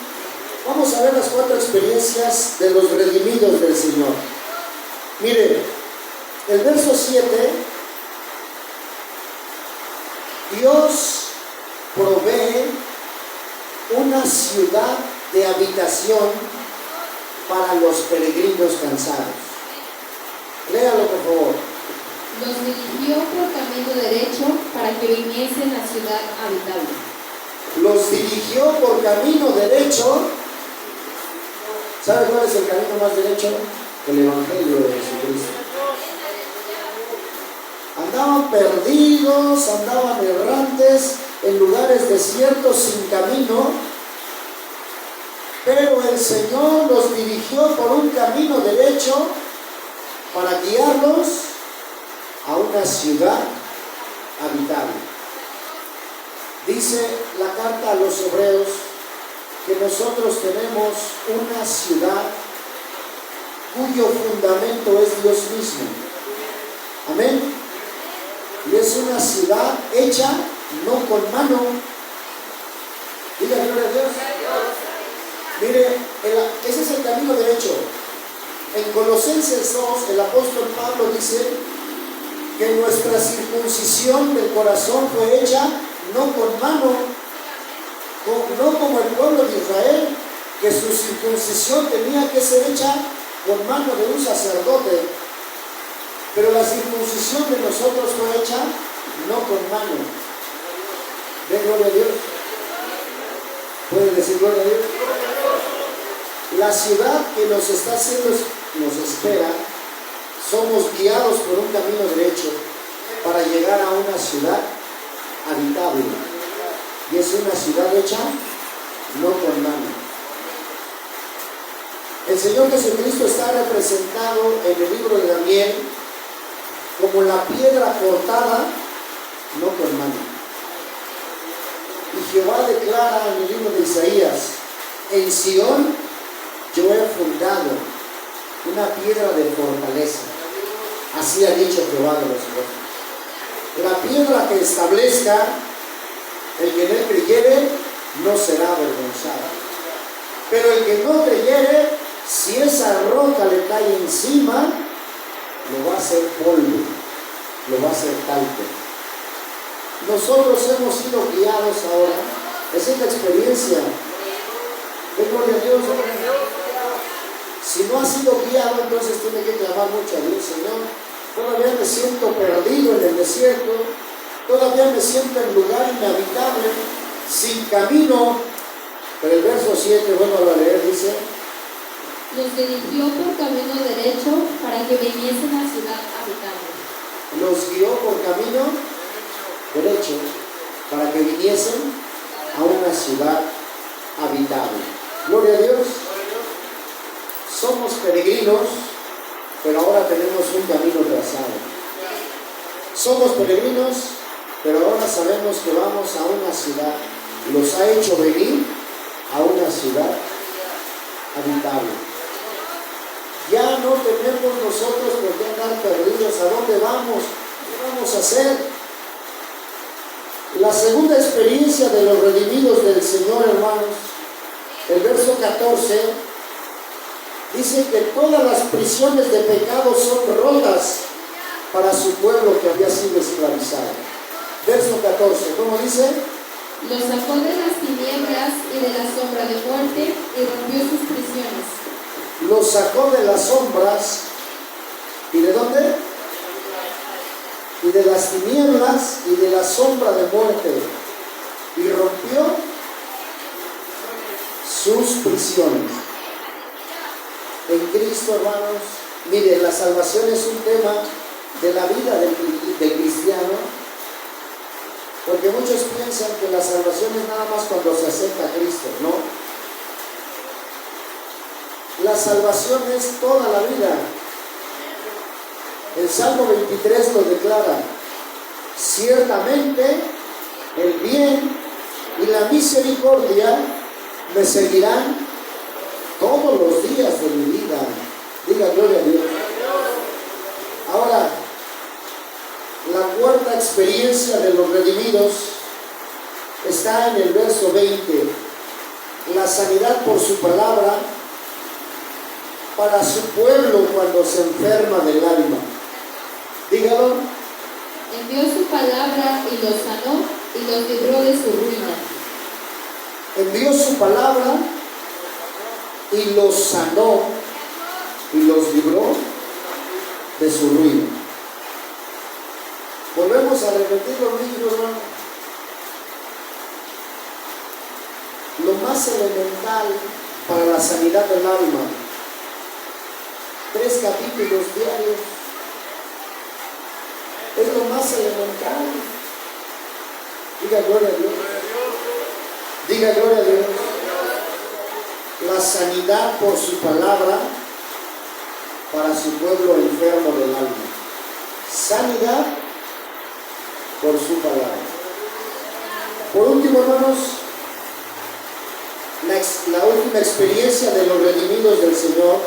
Vamos a ver las 4 experiencias de los redimidos del Señor. Mire, el verso 7, Dios provee una ciudad de habitación para los peregrinos cansados. Léalo, por favor. Los dirigió por camino derecho para que viniesen a ciudad habitable. Los dirigió por camino derecho. ¿Sabe cuál es el camino más derecho? El Evangelio de Jesucristo. Andaban perdidos, andaban errantes en lugares desiertos sin camino, pero el Señor los dirigió por un camino derecho para guiarlos a una ciudad habitable. Dice la carta a los Hebreos que nosotros tenemos una ciudad cuyo fundamento es Dios mismo. Amén. Y es una ciudad hecha no con mano. Diga gloria a Dios. Mire, ese es el camino derecho. En Colosenses 2, el apóstol Pablo dice que nuestra circuncisión del corazón fue hecha no con mano, no como el pueblo de Israel, que su circuncisión tenía que ser hecha con mano de un sacerdote, pero la circuncisión de nosotros fue hecha no con mano. ¿De gloria a Dios? ¿Puede decir gloria a Dios? La ciudad que nos está haciendo, nos espera, somos guiados por un camino derecho para llegar a una ciudad habitable. Y es una ciudad hecha no con mano. El Señor Jesucristo está representado en el libro de Daniel como la piedra cortada, no con mano. Y Jehová declara en el libro de Isaías: en Sión yo he fundado una piedra de fortaleza. Así ha dicho Jehová de los ejércitos. La piedra que establezca, el que en él creyere, no será avergonzado. Pero el que no creyere, si esa roca le cae encima, lo va a hacer polvo, lo va a hacer talco. Nosotros hemos sido guiados ahora. Esa es la experiencia. Gloria a Dios. Si no ha sido guiado, entonces tiene que clamar mucho a Dios. Señor, todavía me siento perdido en el desierto, todavía me siento en lugar inhabitable, sin camino. Pero el verso 7, vuelvo a leer, dice: Los dirigió por camino derecho para que viniesen a ciudad habitable. los guió por camino derecho para que viniesen a una ciudad habitable. Gloria a Dios. Somos peregrinos, pero ahora tenemos un camino trazado. Somos peregrinos, pero ahora sabemos que vamos a una ciudad. Los ha hecho venir a una ciudad habitable. Ya no tenemos nosotros por qué andar perdidos. ¿A dónde vamos? ¿Qué vamos a hacer? La segunda experiencia de los redimidos del Señor, hermanos, el verso 14, dice que todas las prisiones de pecado son rotas para su pueblo que había sido esclavizado. Verso 14, ¿cómo dice? Los sacó de las tinieblas y de la sombra de muerte y rompió sus prisiones. Los sacó de las sombras. ¿Y de dónde? Y de las tinieblas y de la sombra de muerte. Y rompió sus prisiones. En Cristo, hermanos, mire, la salvación es un tema de la vida del cristiano, porque muchos piensan que la salvación es nada más cuando se acepta a Cristo. No. La salvación es toda la vida. El Salmo 23 lo declara: ciertamente el bien y la misericordia me seguirán todos los días de mi vida. Diga gloria a Dios. Ahora, la cuarta experiencia de los redimidos está en el verso 20. La sanidad por su palabra para su pueblo cuando se enferma del alma. Dígalo. Envió su palabra y los sanó y los libró de su ruina. Envió su palabra y los sanó y los libró de su ruina. Volvemos a repetir lo mismo, hermano. Lo más elemental para la sanidad del alma: 3 capítulos diarios. Es lo más elemental. Diga gloria a Dios. Diga gloria a Dios. La sanidad por su palabra para su pueblo enfermo del alma. Sanidad por su palabra. Por último, hermanos, la última experiencia de los redimidos del Señor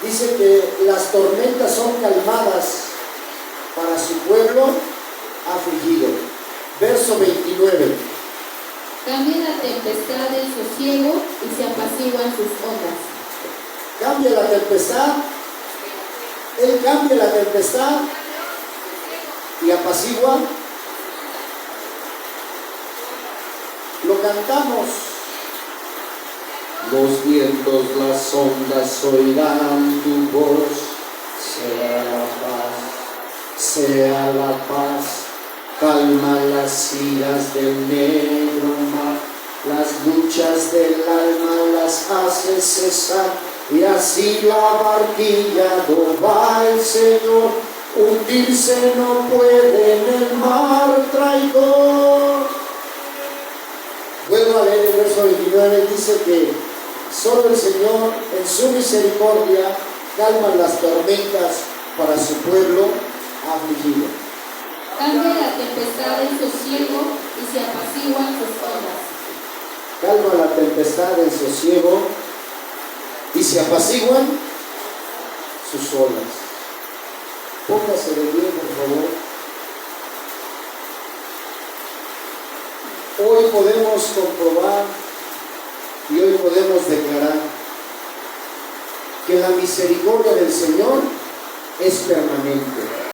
dice que las tormentas son calmadas para su pueblo afligido. Verso 29. Cambia la tempestad en sosiego y se apaciguan sus ondas. Cambia la tempestad. Él cambia la tempestad y apacigua. Lo cantamos. Los vientos, las ondas oirán tu voz. Sea la paz, sea la paz. Calma las iras del negro mar. Las luchas del alma las hace cesar. Y así la barquilla no va el Señor. Hundirse no puede en el mar traidor. Vuelvo a leer el verso 29, dice que solo el Señor en su misericordia calma las tormentas para su pueblo afligido. Cambia la tempestad en sosiego y se apaciguan sus ondas. Calma la tempestad en sosiego y se apaciguan sus olas. Póngase de pie, por favor. Hoy podemos comprobar y hoy podemos declarar que la misericordia del Señor es permanente.